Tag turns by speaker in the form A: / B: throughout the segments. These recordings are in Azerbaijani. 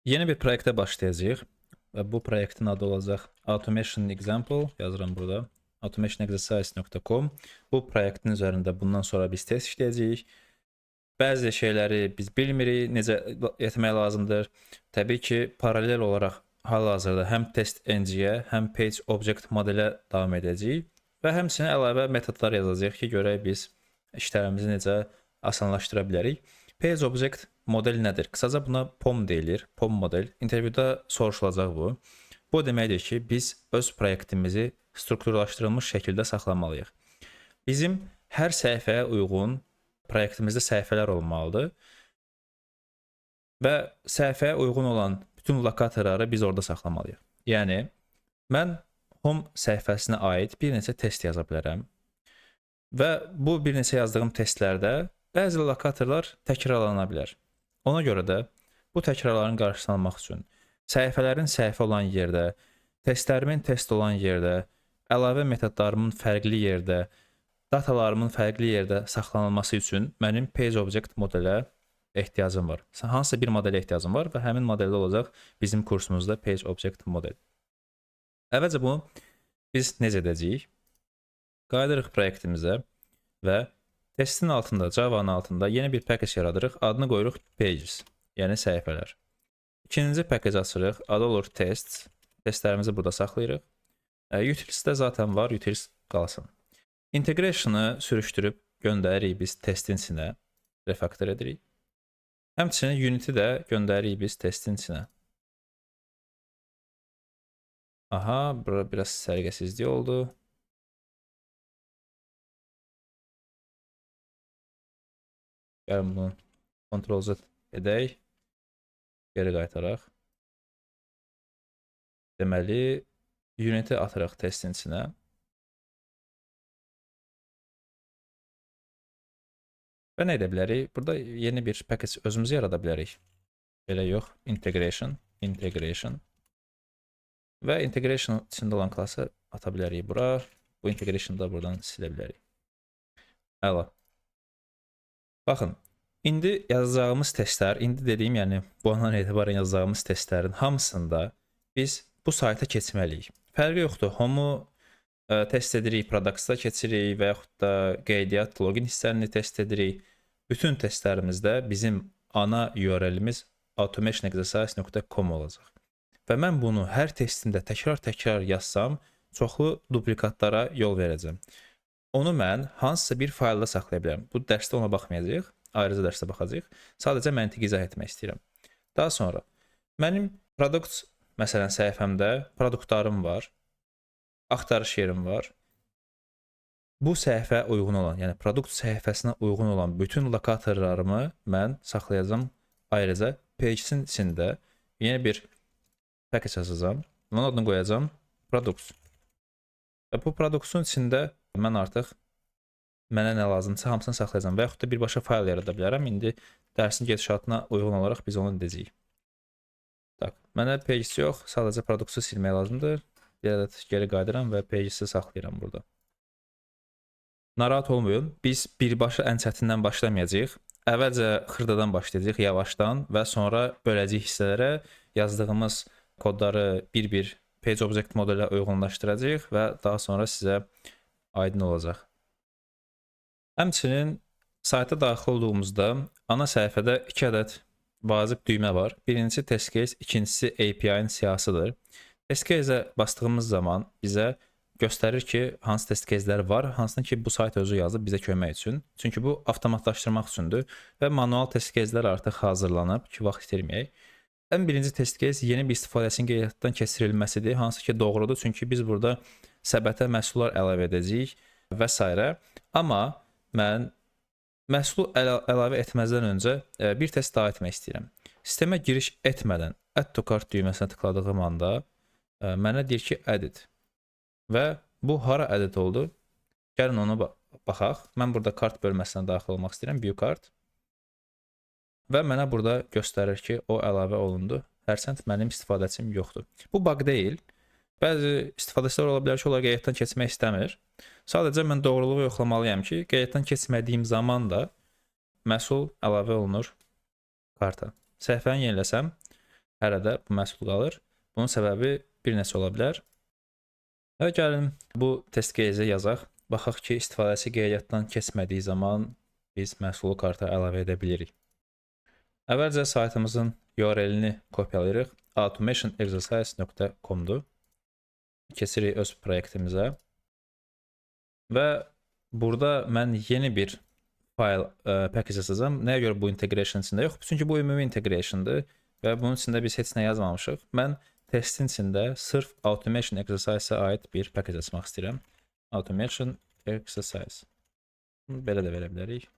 A: Yeni bir proyektə başlayacağıq və bu proyektin adı olacaq Automation Example, yazıram burada. automationexercise.com. Bu proyektin üzərində bundan sonra biz test işləyəcəyik. Bəzi şeyləri biz bilmirik, necə etmək lazımdır. Təbii ki, paralel olaraq hal-hazırda həm test ng-yə, həm page object modelə davam edəcəyik və həmçinin əlavə metodlar yazacağıq ki, görək biz işlərimizi necə asanlaşdıra bilərik. Page object model nədir? Qısaca buna POM deyilir. POM model. İntervyuda soruşulacaq bu. Bu deməkdir ki, biz öz proyektimizi strukturlaşdırılmış şəkildə saxlamalıyıq. Bizim hər səhifəyə uyğun proyektimizdə səhifələr olmalıdır və səhifəyə uyğun olan bütün lokatorları biz orada saxlamalıyıq. Yəni, mən home səhifəsinə aid bir neçə test yaza bilərəm və bu bir neçə yazdığım testlərdə bəzi lokatorlar təkrarlana bilər. Ona görə də bu təkrarların qarşısını almaq üçün səhifələrin səhifə olan yerdə, testlərimin test olan yerdə, əlavə metodlarımın fərqli yerdə, datalarımın fərqli yerdə saxlanılması üçün mənim page object modelə ehtiyacım var. Hansısa bir modelə ehtiyacım var və həmin modeldə olacaq bizim kursumuzda page object model. Əvvəlcə bunu biz necə edəcəyik? Qayıdırıq proyektimizə və testin altında, Java-nın altında yeni bir package yaradırıq. Adını qoyuruq pages, yəni səhifələr. İkinci package açırıq. Adı olur test. Testlərimizi burada saxlayırıq. Utility-də zaten var, utility qalsın. Integrationu sürüşdürüb göndəririk biz testin içinə, refaktor edirik. Həmçinin Unity də göndəririk biz testin içinə. Aha, burada biraz səliqəsizlik oldu. Gəlin bunu Ctrl-Z edək. Geri qaytaraq. Deməli, Unity atırıq testin içinə. Və nə edə bilərik? Burada yeni bir package özümüz yarada bilərik. Belə yox. Integration. Və integration içində olan klası ata bilərik bura. Bu integrationu da buradan silə bilərik. Əla. Baxın, indi yazacağımız testlər, indi dediyim, yəni bu andan etibarən yazacağımız testlərin hamısında biz bu sayta keçməliyik. Fərqi yoxdur. Home'u test edirik, products-da keçirik və yaxud da qeydiyyat, login hissələrini test edirik. Bütün testlərimizdə bizim ana URL-imiz automationexercise.com olacaq. Və mən bunu hər testimdə təkrar yazsam, çoxlu duplikatlara yol verəcəm. Onu mən hansısa bir faylda saxlaya bilərəm. Bu dərsdə ona baxmayacağıq, ayrıca dərsdə baxacağıq. Sadəcə məntiq izah etmək istəyirəm. Daha sonra, mənim product, məsələn, səhifəmdə produktlarım var, axtarış yerim var. Bu səhifə uyğun olan, yəni produkt səhifəsinə uyğun olan bütün lokatorlarımı mən saxlayacağım ayrıca page'in içində yeni bir package yazacağam. Onun adını qoyacağım product. Və bu product'un içində mən artıq mənə nə lazımdırsa hamısını saxlayacağam və yaxud da birbaşa fayl yarada bilərəm. İndi dərsin gedişatına uyğun olaraq biz onu edəcəyik. Mənə pages yox, sadəcə product'u silmək lazımdır. Bir ədəd geri qayıdıram və pages'i saxlayıram burada. Narahat olmayın, biz birbaşa ən çətindən başlamayacağıq. Əvvəlcə xırdadan başlayacağıq, yavaşdan və sonra böləcəyik hissələrə yazdığımız kodları bir-bir page object modelə uyğunlaşdıracağıq və daha sonra sizə aydın olacaq. Həmçinin sayta daxil olduğumuzda ana səhifədə 2 ədəd vacib düymə var. Birincisi test case, ikincisi API-nin siyahısıdır. Test case-ə bastığımız zaman bizə göstərir ki, hansı test case-lər var, hansını ki bu sayt özü yazıb bizə kömək üçün. Çünki bu avtomatlaşdırmaq üçündür və manual test case-lər artıq hazırlanıb ki, vaxt itirməyək. Ən birinci test case yeni bir istifadəçinin qeydiyyatdan keçirilməsidir. Hansı ki doğrudur, çünki biz burada səbətə məhsullar əlavə edəcəyik və s. Amma mən məhsulu əlavə etməzdən öncə bir test daha etmək istəyirəm. Sistemə giriş etmədən Add to Cart düyməsinə tıkladığım anda mənə deyir ki, edit. Və bu hara edit oldu? Gəlin ona baxaq. Mən burada kart bölməsinə daxil olmaq istəyirəm. View Cart. Və mənə burada göstərir ki, o əlavə olundu. Hərçənd mənim istifadəçim yoxdur. Bu bug deyil. Bəzi istifadəçilər ola bilər ki, onlar qeydiyyatdan keçmək istəmir. Sadəcə mən doğruluğu yoxlamalıyam ki, qeydiyyatdan keçmədiyim zaman da məhsul əlavə olunur karta. Səhifəni yeniləsəm, Hələ də bu məhsul qalır. Bunun səbəbi bir neçə ola bilər. Və gəlin bu test case-i yazaq. Baxaq ki, istifadəçi qeydiyyatdan keçmədiyi zaman biz məhsulu karta əlavə edə bilirik. Əvvəlcə saytımızın URL-ini kopyalayırıq. automationexercise.com-dur. Keçirik öz proyektimizə. Və burada mən yeni bir fayl package açacağam. Nəyə görə bu integration içində yox? Çünki bu ümumi integration'dır və bunun içində biz heç nə yazmamışıq. Mən testin içində sırf automation exercise-a aid bir package açmaq istəyirəm. Automation exercise. Belə də verə bilərik.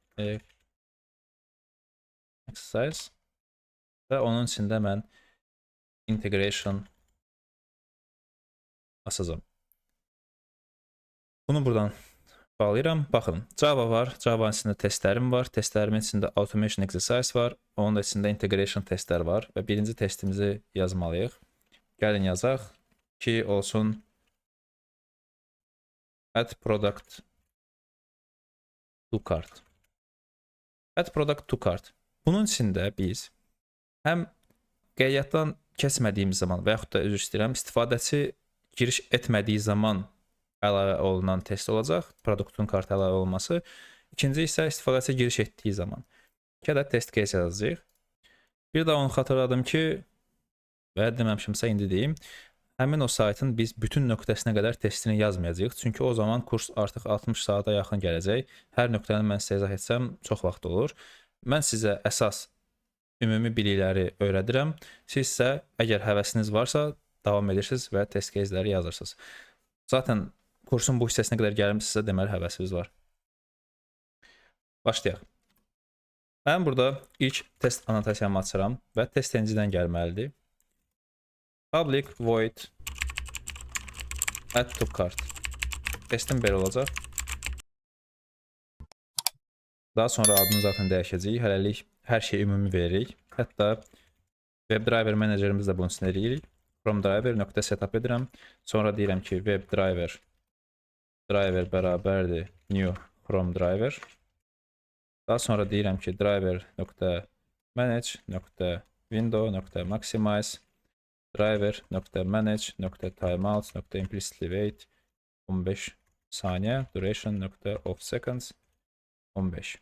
A: Exercise. Və onun içində mən integration açacağam. Bunu buradan bağlayıram. Baxın, Java var. Java içində testlərim var. Testlərimin içində automation exercise var. Onun da içində integration testlər var. Və birinci testimizi yazmalıyıq. Gəlin yazaq ki, olsun add product to cart. Add product to cart. Bunun içində biz həm qeydiyyatdan keçmədiyimiz zaman və yaxud da üzr istəyirəm, istifadəçi giriş etmədiyi zaman əlavə olunan test olacaq, produktun karta əlavə olması. İkinci isə istifadəçi giriş etdiyi zaman. İki ədəd test case yazacağıq. Bir də onu xatırladım ki, və deməmişimsə indi deyim, həmin o saytın biz bütün nöqtəsinə qədər testini yazmayacağıq. Çünki o zaman kurs artıq 60 saata yaxın gələcək. Hər nöqtəni mən sizə izah etsəm çox vaxt olur. Mən sizə əsas ümumi bilikləri öyrədirəm. Siz isə əgər həvəsiniz varsa davam edirsiniz və test case'ləri yazırsınız. Zaten kursun bu hissəsinə qədər gəlmişsinizsə deməli həvəsiniz var. Başlayaq. Mən burada ilk test annotasiyamı açıram və test engine-dən gəlməlidir. Public void add to cart. Testim belə olacaq. Daha sonra adını zaten dəyişəcəyik. Hələlik hər şey ümumi veririk. Hətta WebDriver menecerimiz də bunun üçün eləyirik. From driver nöqtə setup edirəm. Sonra deyirəm ki, WebDriver bərabərdir new from driver. Daha sonra deyirəm ki, driver nöqtə manage nöqtə window nöqtə maximize driver nöqtə manage nöqtə timeout nöqtə implicitly wait 15 saniyə duration nöqtə of seconds 15.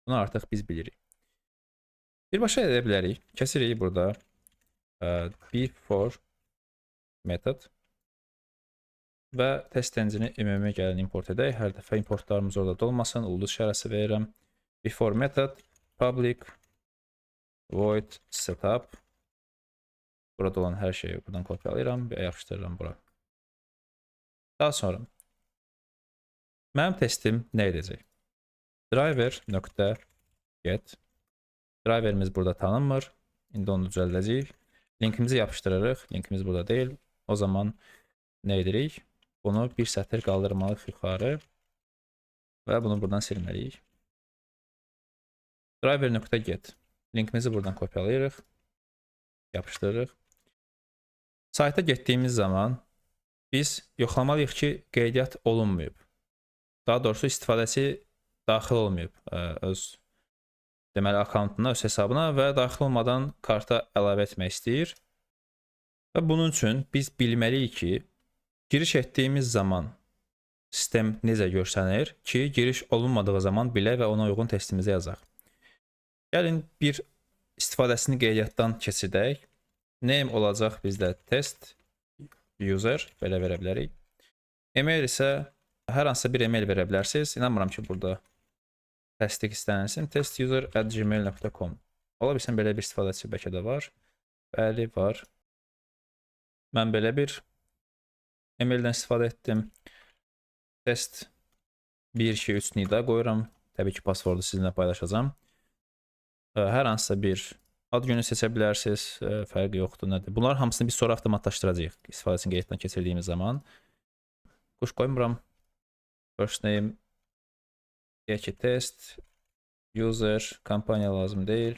A: Bunu artıq biz bilirik. Birbaşa edə bilərik. Kəsirik burada before method və test engine ümumi gəlin import edək. Hər dəfə importlarımız orada dolmasın. Ulduz işarəsi verirəm. Before method public void setup. Burada olan hər şeyi buradan kopyalayıram və yapışdırıram bura. Daha sonra mənim testim nə edəcək? Driver nöqtə get. Driverimiz burada tanınmır. İndi onu düzəldəcəyik. Linkimizi yapışdırırıq. Linkimiz burada deyil. O zaman nə edirik? Bunu bir sətir qaldırmalıyıq yuxarı və bunu buradan silməliyik. Driver nöqtə get. Linkimizi buradan kopyalayırıq. Yapışdırırıq. Sayta getdiyimiz zaman biz yoxlamalıyıq ki, qeydiyyat olunmayıb. Daha doğrusu istifadəçi daxil olmayıb öz deməli akkauntuna, öz hesabına və daxil olmadan karta əlavə etmək istəyir. Və bunun üçün biz bilməliyik ki, giriş etdiyimiz zaman sistem necə görsənir ki, giriş olunmadığı zaman bilə və ona uyğun testimizi yazaq. Gəlin bir istifadəsini qeydiyyatdan keçirdək. Name olacaq bizdə test user, belə verə bilərik. Email isə hər hansısa bir email verə bilərsiniz. İnanmıram ki, burada təsdiq istənilsin. testuser@gmail.com. Ola bilsin belə bir istifadəçi bəlkə də var. Bəli, var. Mən belə bir emaildən istifadə etdim. Test 1, 2, 3 nida qoyuram. Təbii ki, passwordu sizinlə paylaşacağam. Hər hansısa bir ad günü seçə bilərsiniz. Fərqi yoxdur, nədir? Bunlar hamısını biz sonra avtomatlaşdıracağıq. İstifadəsini qeydiyyatdan keçirdiyimiz zaman. Quş qoymuram. First name deyək ki, test user kampaniya lazım deyil.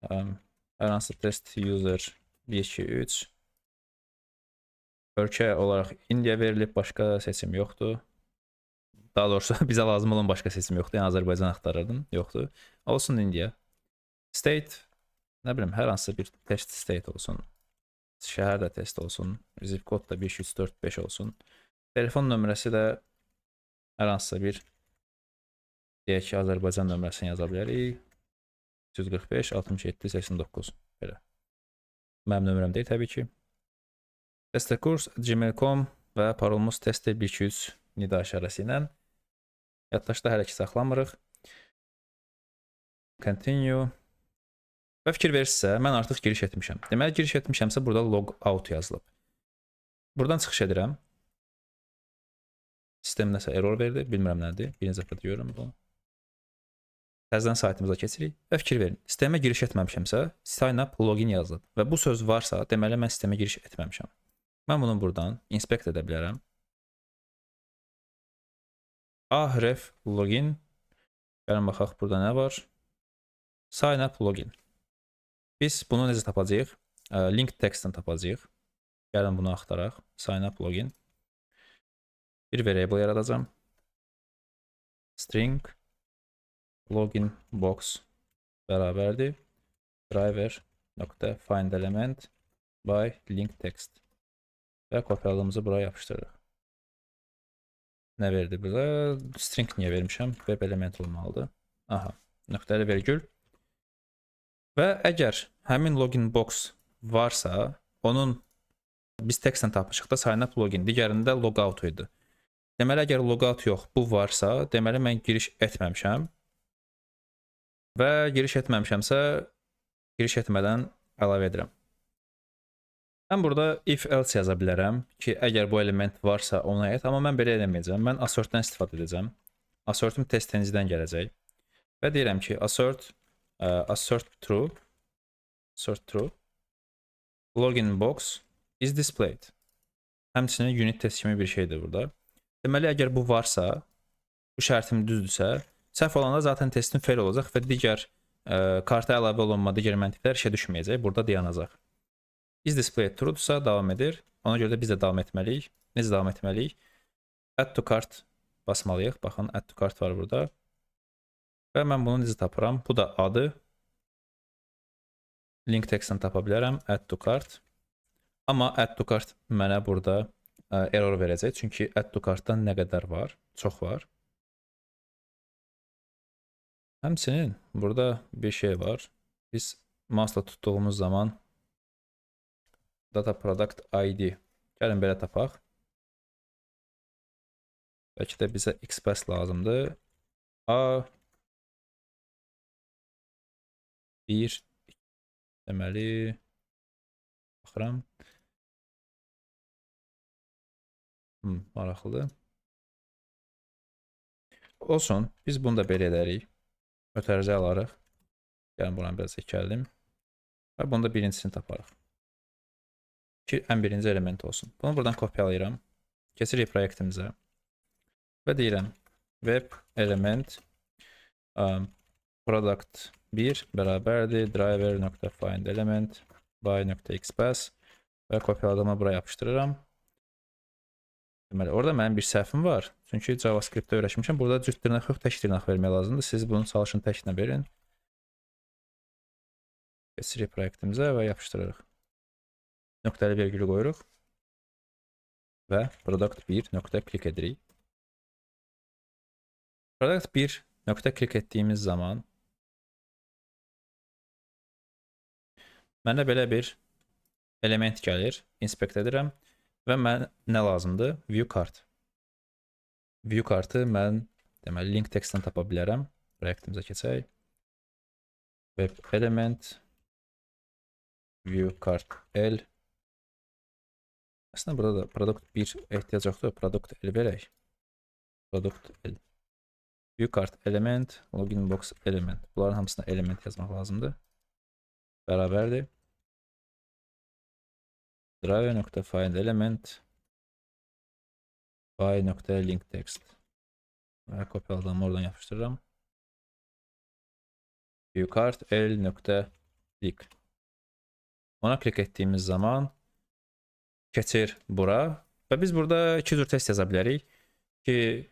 A: Hər hansı test user 1, 2, 3. Ölkə olaraq India verilib, başqa seçim yoxdur. Daha doğrusu bizə lazım olan başqa seçim yoxdur. Yəni Azərbaycan axtarırdım, yoxdur. Olsun India. State nə bilim, hər hansı bir test state olsun. Şəhər də test olsun. Zip kod da 5345 olsun. Telefon nömrəsi də hər hansısa bir, deyək ki, Azərbaycan nömrəsini yaza bilərik. 345 67 89 belə. Mənim nömrəm deyil təbii ki. Testekurs@gmail.com və parolumuz tester123 nida işarəsi ilə. Yaddaşda hələ ki saxlamırıq. Continue. Və fikir verirsinizsə, mən artıq giriş etmişəm. Deməli, giriş etmişəmsə, burada log out yazılıb. Buradan çıxış edirəm. Sistem nəsə error verdi, bilmirəm nədir. Birinci dəfə deyirəm bunu. Təzədən saytımıza keçirik və fikir verin. Sistemə giriş etməmişəmsə, sign up login yazılıb və bu söz varsa, deməli mən sistemə giriş etməmişəm. Mən bunu buradan inspect edə bilərəm. Ahref login. Gəlin baxaq, burada nə var? Sign up login. Biz bunu necə tapacağıq? Link textdən tapacağıq. Gəlin bunu axtaraq. Sign up login. Bir variable yaradacağım. String login box bərabərdir. Driver.find element by link text. Və kopyaladığımızı buraya yapışdırırıq. Nə verdi bizə? String niyə vermişəm? Web element olmalıdır. Aha, nöqtəli vergül. Və əgər həmin login box varsa, onun biz textlə tapmışıq da sign up login, digərində logout idi. Deməli, əgər logout yox, bu varsa, deməli mən giriş etməmişəm. Və giriş etməmişəmsə, giriş etmədən əlavə edirəm. Mən burada if else yaza bilərəm ki, əgər bu element varsa ona aid, amma mən belə eləməyəcəm. Mən assertdən istifadə edəcəm. Assertim test tenzdən gələcək. Və deyirəm ki, assert true, login box is displayed. Həmçinin unit test kimi bir şeydir burada. Deməli, əgər bu varsa, bu şərtim düzdürsə, səhv olanda zaten testin fail olacaq və digər karta əlavə olunma digər məntiqlər işə düşməyəcək. Burada dayanacaq. Is displayed true'dursa davam edir. Ona görə də biz də davam etməliyik. Necə davam etməliyik? Add to cart basmalıyıq. Baxın, add to cart var burada. Və mən bunu necə tapıram? Bu da adı. Link textdən tapa bilərəm. Add to cart. Amma add to cart mənə burada error verəcək. Çünki add to cartdan nə qədər var? Çox var. Həmçinin burada bir şey var. Biz mouse'la tutduğumuz zaman data product ID. Gəlin belə tapaq. Bəlkə də bizə XPath lazımdır. A1 deməli baxıram. Maraqlıdır. Olsun, biz bunu da belə edərik. Ötərcə alarıq. Gəlin buranı biraz ekəldim. Və bunu da birincisini taparıq. Ki, ən birinci element olsun. Bunu buradan kopyalayıram. Keçirik proyektimizə. Və deyirəm, web element product 1 bərabərdir driver.find element by.xpath və kopyaladığımı buraya yapışdırıram. Deməli, orada mənim bir səhvim var. Çünki JavaScript-də öyrəşmişəm. Burada cüt dırnaq yox, tək dırnaq vermək lazımdır. Siz bunu çalışın təklə verin. Keçirik proyektimizə və yapışdırırıq. Nöqtəli vergülü qoyuruq. Və product 1 nöqtə klik edirik. Product 1 nöqtə klik etdiyimiz zaman mənə belə bir element gəlir. Inspect edirəm. Və mən nə lazımdır? View card. View kartı mən deməli link textdən tapa bilərəm. Proyektimizə keçək. Web element view card L. Aslında burada da product 1 ehtiyac yoxdur. Product L verək. Product L. View card element, login box element. Bunların hamısına element yazmaq lazımdır. Bərabərdir. Driver.find element by.link text. Və kopyaladığımı oradan yapışdırıram. View card L.click. Ona klik etdiyimiz zaman keçir bura. Və biz burada iki cür test yaza bilərik ki,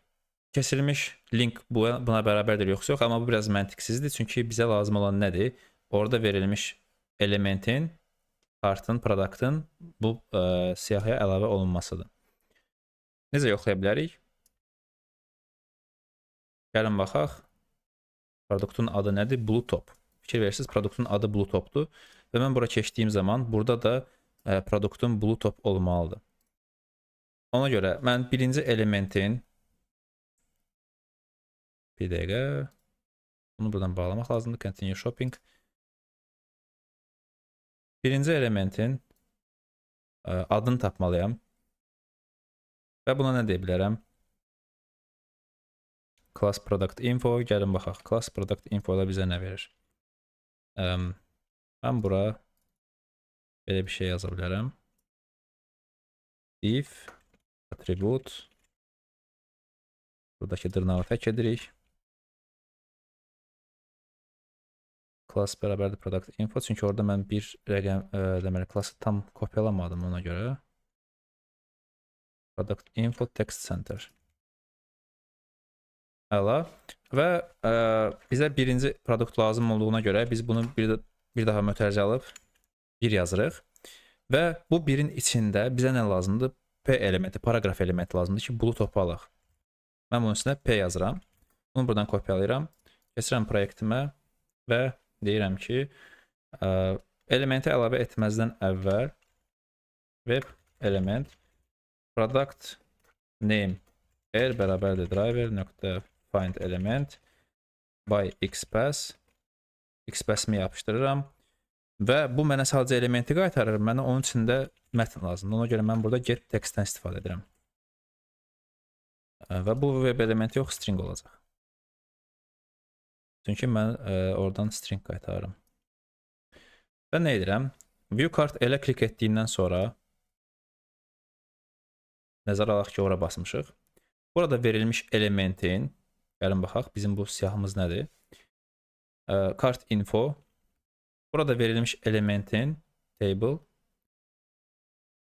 A: kesilmiş link buna bərabərdir yoxsa yox. Amma bu biraz məntiqsizdir. Çünki bizə lazım olan nədir? Orada verilmiş elementin, kartın, produktın bu siyahıya əlavə olunmasıdır. Necə yoxlaya bilərik? Gəlin baxaq. Produktun adı nədir? Bluetop. Fikir verirsiniz, produktun adı Bluetopdur və mən bura keçdiyim zaman burada da produktun Bluetop olmalıdır. Ona görə mən birinci elementin bir dəqiqə bunu buradan bağlamaq lazımdır. Continue shopping. Birinci elementin adını tapmalıyam və buna nə deyə bilərəm? Class product info. Gəlin baxaq. Class product info da bizə nə verir? Mən bura belə bir şey yaza bilərəm. If attribute buradakı dırnağı fək edirik. Class bərabərdir product info. Çünki orada mən bir rəqəm deməli klassı tam kopyalamadım ona görə. Product info text center. Əla. Və bizə birinci produkt lazım olduğuna görə biz bunu bir daha mötərizə alıb 1 yazırıq. Və bu birin içində bizə nə lazımdır? P elementi, paragraf elementi lazımdır ki, Bluetop alaq. Mən bunun üstünə P yazıram. Bunu buradan kopyalayıram. Keçirəm proyektimə və deyirəm ki, elementi əlavə etməzdən əvvəl web element product name r bərabərdir driver.find element by xpass-mi yapışdırıram və bu mənə sadəcə elementi qaytarır. Mənə onun içində mətn lazımdır. Ona görə mən burada get textdən istifadə edirəm. Və bu web elementi yox, string olacaq. Çünki mən oradan string qaytarırım. Və nə edirəm? View card elə klik etdiyimdən sonra nəzər alaq ki, ora basmışıq. Burada verilmiş elementin, gəlin baxaq, bizim bu siyahımız nədir? Kart info. Burada verilmiş elementin table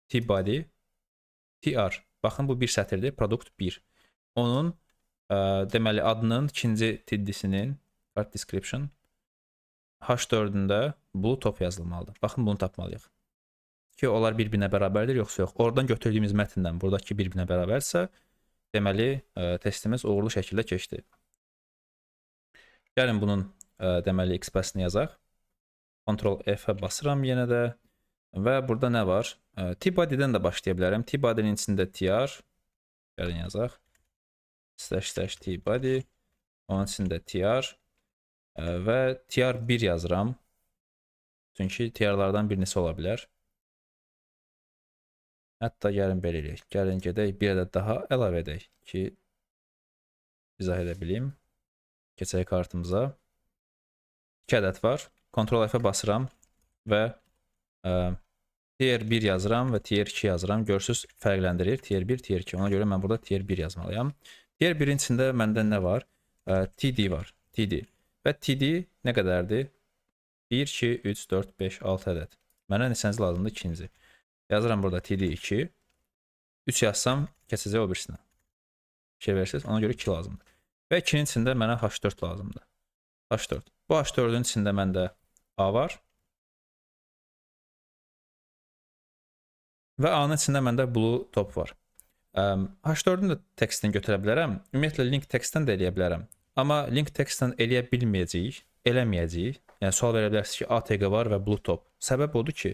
A: tbody tr. Baxın, bu bir sətirdir, produkt 1. Onun deməli adının ikinci tiddisinin card description H4-ündə Bluetop yazılmalıdır. Baxın, bunu tapmalıyıq. Ki, onlar bir-birinə bərabərdir, yoxsa yox. Oradan götürdüyümüz mətndən buradakı bir-birinə bərabərsə, deməli, testimiz uğurlu şəkildə keçdi. Gəlin bunun deməli XPath-ni yazaq. Ctrl F-ə basıram yenə də. Və burada nə var? Tbody-dən də başlaya bilərəm. Tbody-nin içində tr. Gəlin yazaq. /tbody. Onun içində tr. Və tr1 yazıram. Çünki tr-lardan bir neçə ola bilər. Hətta gəlin belə eləyək. Gəlin gedək, bir ədəd daha əlavə edək ki, izah edə bilim. Keçək kartımıza. 2 ədəd var. Ctrl F-ə basıram və tier 1 yazıram və tier 2 yazıram. Görürsünüz, fərqləndirir. Tier 1, tier 2. Ona görə mən burada tier 1 yazmalıyam. Tier 1-in içində məndə nə var? TD var. TD. Və TD nə qədərdir? 1, 2, 3, 4, 5, 6 ədəd. Mənə neçənci lazımdır? İkinci. Yazıram burada TD2. 3 yazsam, keçəcək o birisinə. Fikir verirsiniz, ona görə 2 lazımdır. Və 2-nin içində mənə H4 lazımdır. H4. Bu H4-ün içində məndə A var. Və A-nın içində məndə Bluetop var. H4-ün də tekstini götürə bilərəm. Ümumiyyətlə, link tekstdən də eləyə bilərəm. Amma link tekstdən eləyə bilməyəcəyik, eləməyəcəyik. Yəni, sual verə bilərsiniz ki, ATG var və Bluetop. Səbəb odur ki,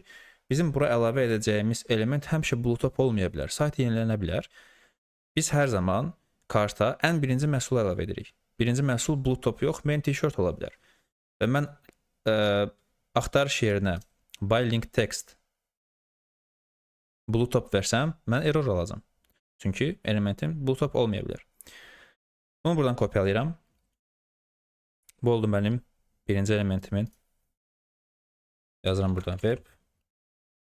A: bizim bura əlavə edəcəyimiz element həmişə Bluetop olmaya bilər. Sayt yenilənə bilər. Biz hər zaman karta ən birinci məhsulu əlavə edirik. Birinci məhsul Bluetop yox, main t-shirt ola bilər. Və mən axtarış yerinə by link text Bluetop versəm, mən error alacam. Çünki elementim Bluetop olmaya bilər. Bunu buradan kopyalayıram. Bu oldu mənim birinci elementimin. Yazıram buradan web.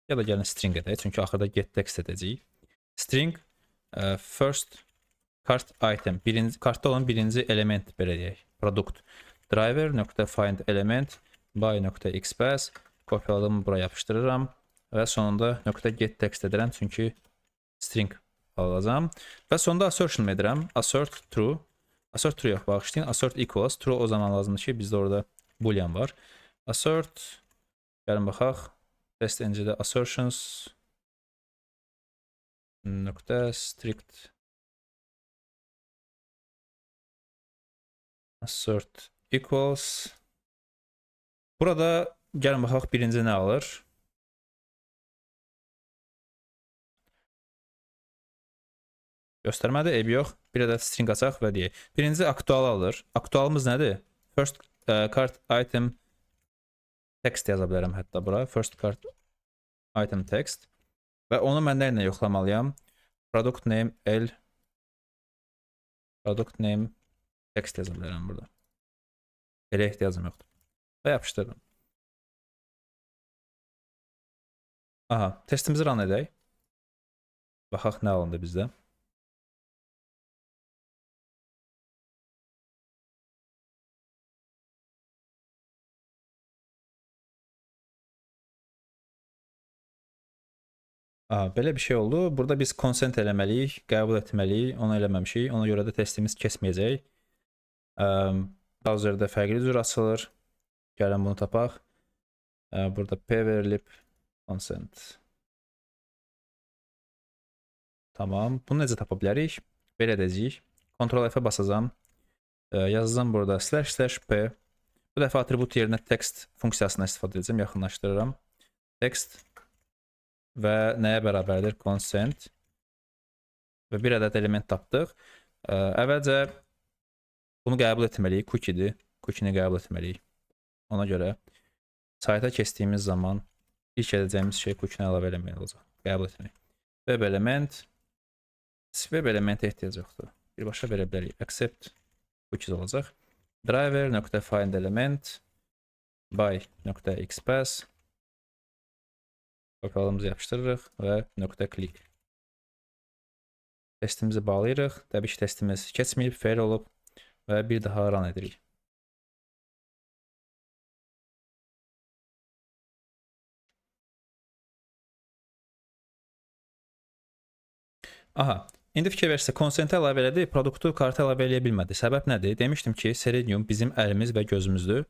A: Ya da gəlin string edək. Çünki axırda get text edəcəyik. String first cart item. Kartda olan birinci element belə deyək. Produkt. Driver.find element by.xpath. Kopyaladığımı buraya yapışdırıram. Və sonunda .get text edirəm. Çünki string alacağım. Və sonunda assertion edirəm. Assert true. Assert true yox, bağışlayın. Assert equals. True o zaman lazımdır ki, bizdə orada boolean var. Assert Gəlin baxaq. Test ng-də assertions nöqtə strict assert equals. Burada gəlin baxaq birinci nə alır? Göstərmədi, eybi yox. Bir ədəd string açaq və deyək. Birinci aktual alır. Aktualımız nədir? First card item text yaza bilərəm hətta bura. First card item text. Və onu mən nə ilə yoxlamalıyam? Product name L. Product name text yaza bilərəm burada. Elə ehtiyacım yoxdur. Və yapışdırdım. Aha, testimizi run edək. Baxaq nə alındı bizdə. Aha, belə bir şey oldu. Burada biz consent eləməliyik, qəbul etməliyik, onu eləməmişik. Ona görə də testimiz keçməyəcək. Browserdə fərqli cür açılır. Gəlin bunu tapaq. Burada P verilib. Consent. Tamam. Bunu necə tapa bilərik? Belə edəcəyik. Ctrl F-ə basacağam. Yazacağım burada //p. Bu dəfə atribut yerinə text funksiyasına istifadə edəcəm. Yaxınlaşdırıram. Text və nəyə bərabərdir? Consent. Və bir ədəd element tapdıq. Əvvəlcə bunu qəbul etməliyik. Cookie'dir. Cookie-ni qəbul etməliyik. Ona görə sayta keçdiyimiz zaman ilk edəcəyimiz şey cookie-ni əlavə eləmək olacaq. Qəbul etmək. Web element. Web elementə ehtiyac yoxdur. Birbaşa verə bilərik. Accept cookies olacaq. Driver.find element by.xpath. Kopyalımızı yapışdırırıq və .click. Testimizi bağlayırıq. Təbii ki, testimiz keçməyib, fail olub və bir daha run edirik. Aha, indi fikir versə, consent-ə əlavə elədi, produktu karta əlavə eləyə bilmədi. Səbəb nədir? Demişdim ki, Selenium bizim əlimiz və gözümüzdür.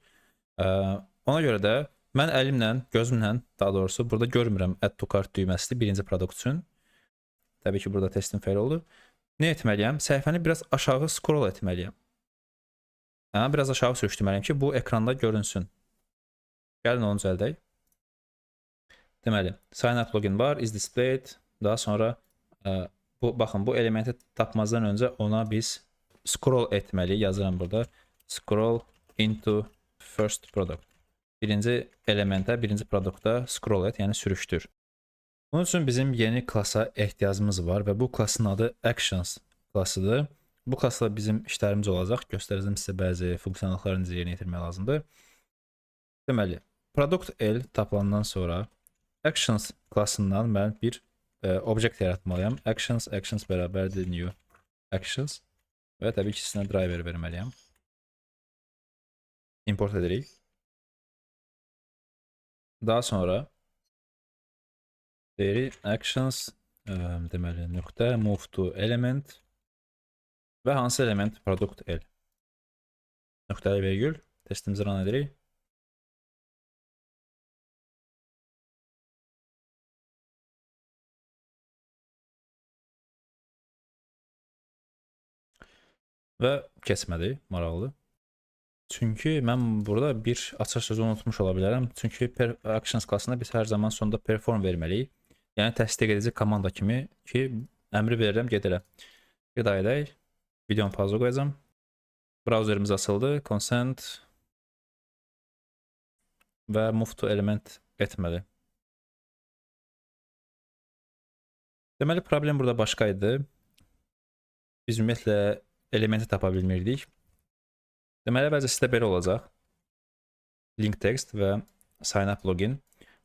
A: Ona görə də mən əlimlə, gözümlə, daha doğrusu burada görmürəm add to cart düyməsini birinci produkt üçün. Təbii ki, burada testim fail oldu. Nə etməliyəm? Səhifəni biraz aşağı scroll etməliyəm. Biraz aşağı sürüşdürməliyəm ki, bu ekranda görünsün. Gəlin onu düzəldək. Deməli, sign up login var, is displayed. Daha sonra baxın, bu elementi tapmazdan öncə ona biz scroll etməliyik. Yazıram burada. Scroll into first product. Birinci elementə, birinci produkta scroll et, yəni sürüşdür. Bunun üçün bizim yeni klasa ehtiyacımız var və bu klasın adı Actions klasıdır. Bu klasla bizim işlərimiz olacaq. Göstərəcəm sizə bəzi funksiyalıqları necə yerinə yetirmək lazımdır. Deməli, product L tapılandan sonra Actions klasından mən bir object yaratmalıyam. Actions bərabərdir new actions və təbii ki, sizə driver verməliyəm. Import edirik. Daha sonra deyirik actions deməli nöqtə move to element və hansı element product L. Nöqtəli vergül testimizi run edirik. Və keçmədi, maraqlı. Çünki mən burada bir açar sözü unutmuş ola bilərəm. Çünki actions klassında biz hər zaman sonda perform verməliyik. Yəni təsdiq edici komanda kimi ki, əmri verirəm, gedirəm. Bir daha edək. Videonu pauza qoyacağam. Browserimiz açıldı. Consent və move to element etməli. Deməli, problem burada başqa idi. Biz ümumiyyətlə elementi tapa bilmirdik. Deməli, əvvəlcə sizdə belə olacaq. Link text və sign up login.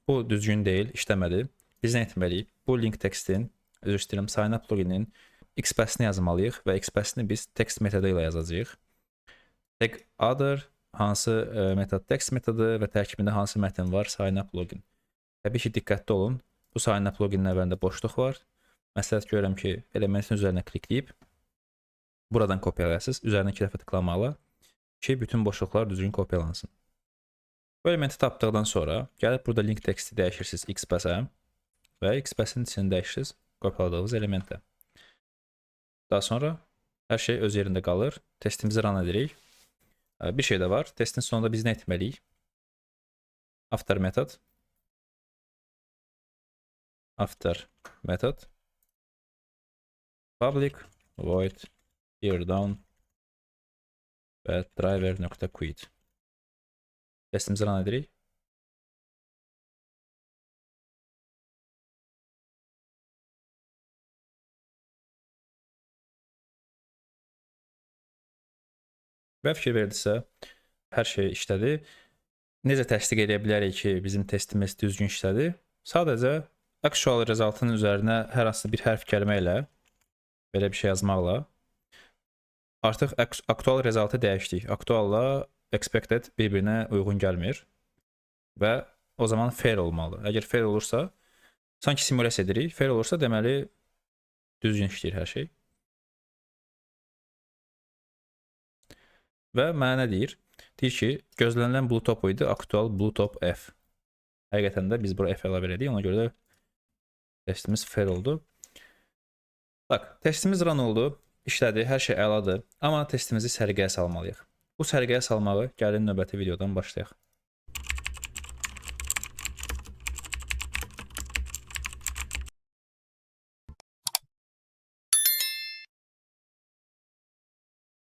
A: Bu düzgün deyil, işləmədi. Biz nə etməliyik? Bu link textin, özür istəyirəm, sign up loginin XPath-ni yazmalıyıq və XPath-ni biz text metodu ilə yazacağıq. Tag other, hansı metod text metodu və tərkibində hansı mətn var, sign up login. Təbii ki, diqqətli olun. Bu sign up loginin əvvəlində boşluq var. Məsləhət görürəm ki, elementin üzərinə klikləyib buradan kopyalayasınız. Üzərinə 2 dəfə tıklamalı ki, bütün boşluqlar düzgün kopyalansın. Bu elementi tapdıqdan sonra gəlib burada link teksti dəyişirsiniz xpass-ə və xpass-in içini dəyişirsiniz kopyaladığınız elementə. Daha sonra hər şey öz yerində qalır. Testimizi run edirik. Bir şey də var. Testin sonunda biz nə etməliyik? After method public void here down və driver.quit. Testimizi run edirik. Və fikir verdisə, hər şey işlədi. Necə təsdiq edə bilərik ki, bizim testimiz düzgün işlədi? Sadəcə actual resultın üzərinə hər hansı bir hərf kəlmə ilə belə bir şey yazmaqla artıq aktual resultı dəyişdik. Aktualla expected bir-birinə uyğun gəlmir və o zaman fail olmalı. Əgər fail olursa, sanki simulyasiya edirik. Fail olursa deməli düzgün işləyir hər şey. Və mənə nə deyir? Deyir ki, gözlənilən blue top idi, aktual blue top F. Həqiqətən də biz bura F əlavə elədik, ona görə də testimiz fail oldu. Bax, testimiz run oldu, işlədi, hər şey əladır, amma testimizi sərgiyə salmalıyıq. Bu sərgiyə salmağı gəlin növbəti videodan başlayaq.